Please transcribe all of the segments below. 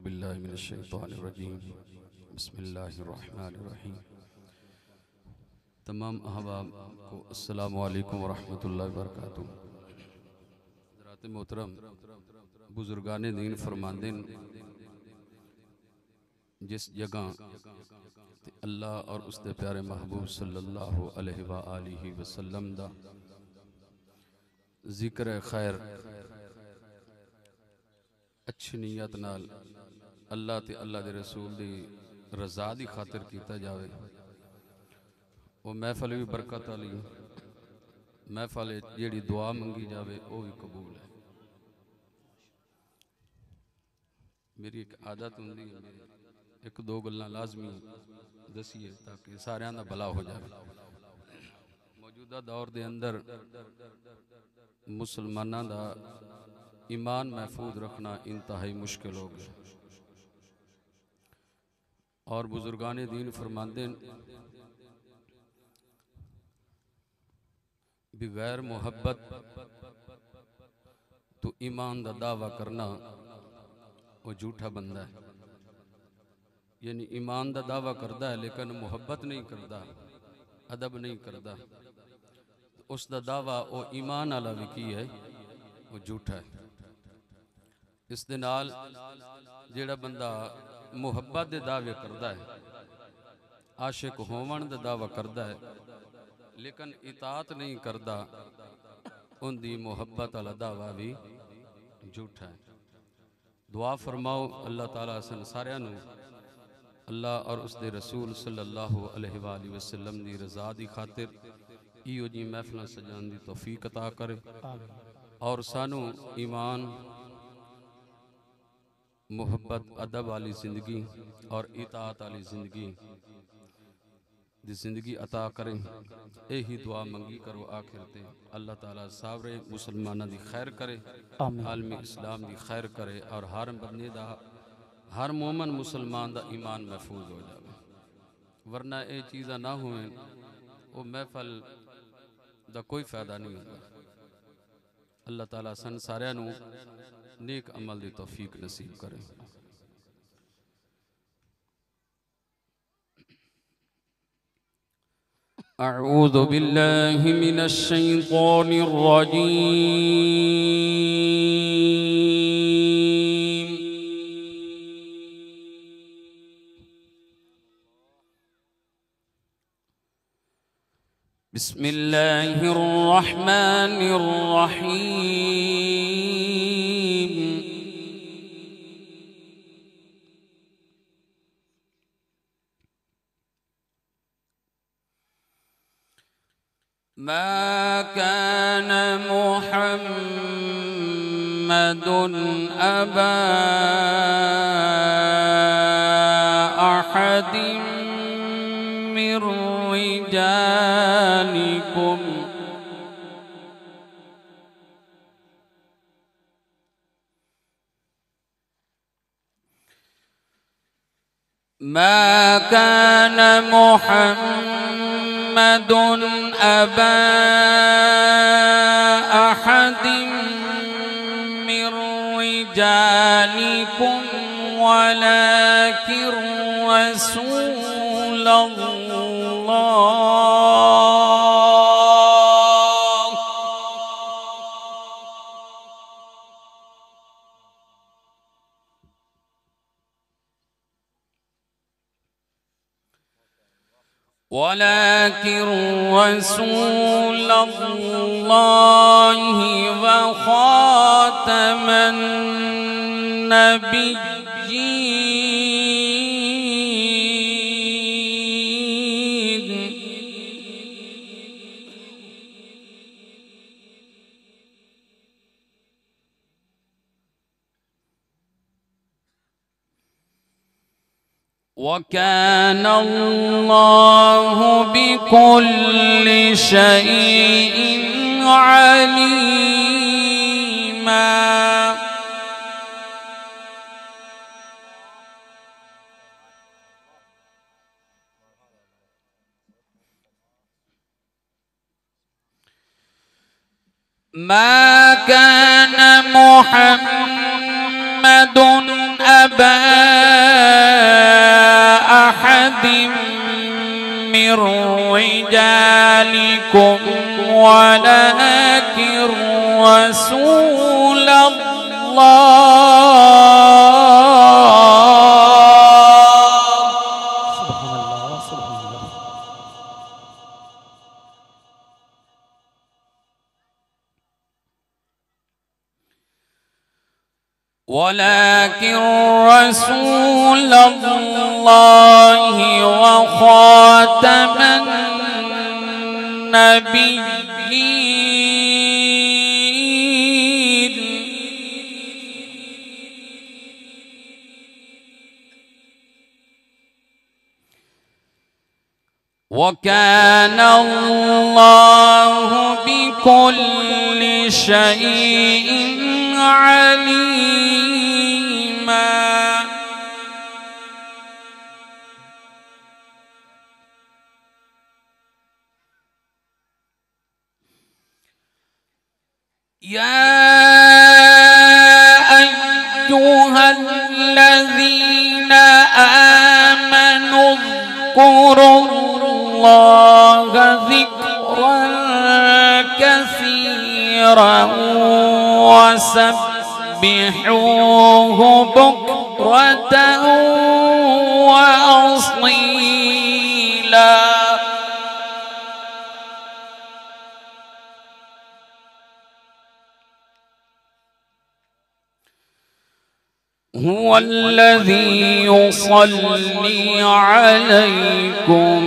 बिल्लाहि मिनश्शैतानिर्रजीम बिस्मिल्लाहिर्रहमानिर्रहीम। तमाम अहबाब को अस्सलामु अलैकुम वरहमतुल्लाहि वबरकातुहू। हज़रात मोहतरम बुजुर्गाने दीन फरमांदे जिस जगह अल्लाह और उसके प्यारे महबूब सल्लल्लाहु अलैहि वालिहि वसल्लम दा जिक्र खैर अच्छी नीयत नाल अल्लाह ते अल्लाह दे रसूल दी रज़ा दी खातिर कीता जावे, वो महफल भी बरकत वाली महफल जिहड़ी दुआ मंगी जावे वो भी कबूल है। मेरी एक आदत होंदी है, एक दो गल्लां लाजमी दसीए ताकि सारियां दा भला हो जाए। मौजूदा दौर दे अंदर मुसलमानां दा ईमान महफूज रखना इंतहाई मुश्किल हो गया और बुजुर्गाने दीन फरमांदे बगैर मोहब्बत तो ईमान का दावा करना वो झूठा बंदा है। यानी ईमान का दावा करता है लेकिन मोहब्बत नहीं करता, अदब नहीं करता, उसका दावा वो ईमान वाला भी की है वो झूठा है। इस दे नाल जेड़ा बंदा मुहब्बत के दावे करता है, आशिक होवन का दावा करता है लेकिन इताअत नहीं करता, उनकी मुहब्बत वाला दावा भी झूठा है। दुआ फरमाओ अल्लाह ताला सन सारियां नू अल्लाह और उसके रसूल सल्लल्लाहु अलैहि वसल्लम की रज़ा की खातिर इहो जी महफिल सजाने की तौफीक अता करे और सानू ईमान मुहब्बत अदब वाली जिंदगी और इताअत वाली जिंदगी अता करें। यही दुआ मंगी करो आखिर ते अल्लाह ताला सारे मुसलमानों की खैर करे, आलमी इस्लाम की खैर करे और हर बंदे दा हर मोमन मुसलमान का ईमान महफूज हो जाए। वरना ये चीज़ा ना होए वो महफल का कोई फायदा नहीं होता। अल्लाह ताला सन सारियां नू नेक अमल की तौफीक नसीब करे। अऊज़ु बिल्लाहि मिनश शैतानिर रजीम। बिस्मिल्लाहिर रहमानिर रहीम। मा कान मुहम्मदुन अबा अहदिम मिर रिजालिकुम मा कान मुहम्मदुन अबा अहदिम मिर रिजालिकुम वलाकिन रसूलल्लाह वलाकिन रसूलल्लाहि व खातमन नबिय्यीन। वकान अल्लाहु बिकुल्लि शैइन अलीमा। मा कान मुहम्मदुन अबा ولكن رسول الله ولكن رسول الله وخاتم النبيين وكان الله بكل شيء عليما يا أيها الذين آمنوا اذكروا الله ذكرا كثيرا وسبحوه بكرة وأصيلا هو الذي يصلي عليكم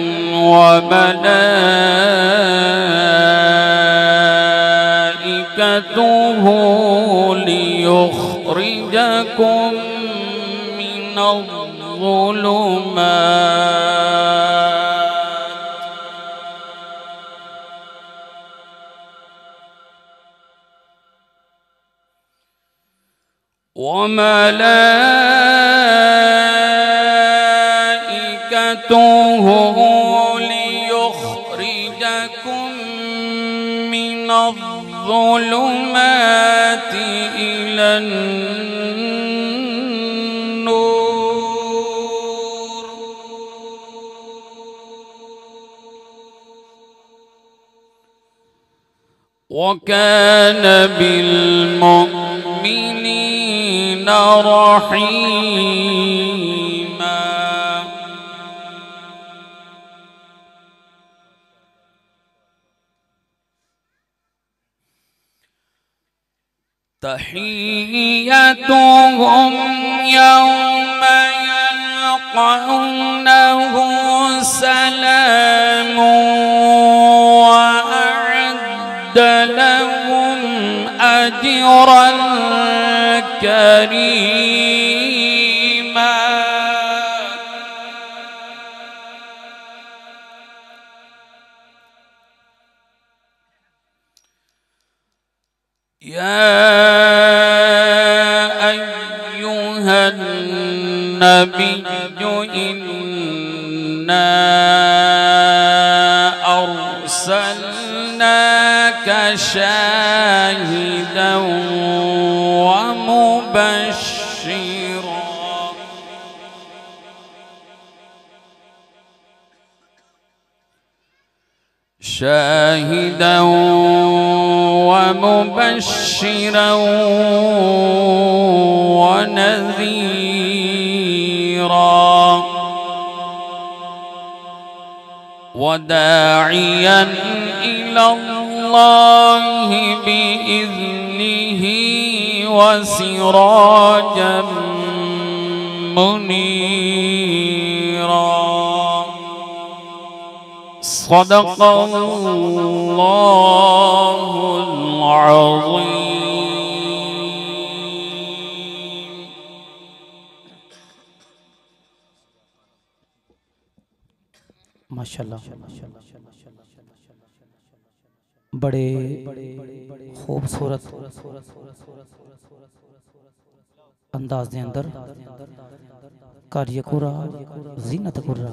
وملائكته ليخرجكم من الظلمات وملائكته ليخرجكم من الظلمات إلى النور وكان بالمؤمنين رحيما تحيتهم يوم يلقونه سلام وأعد لهم أجرا كريما يا أيها النبي إنا أرسلناك شاهدا ومبشرا شاهدا ومبشرا ونذيرا وداعيا إلى الله بإذنه وسراجا منيرا صدق الله العظيم. माशाल्लाह बड़े खूबसूरत अंदाज के अंदर कार्य कुरा जीनत कुरा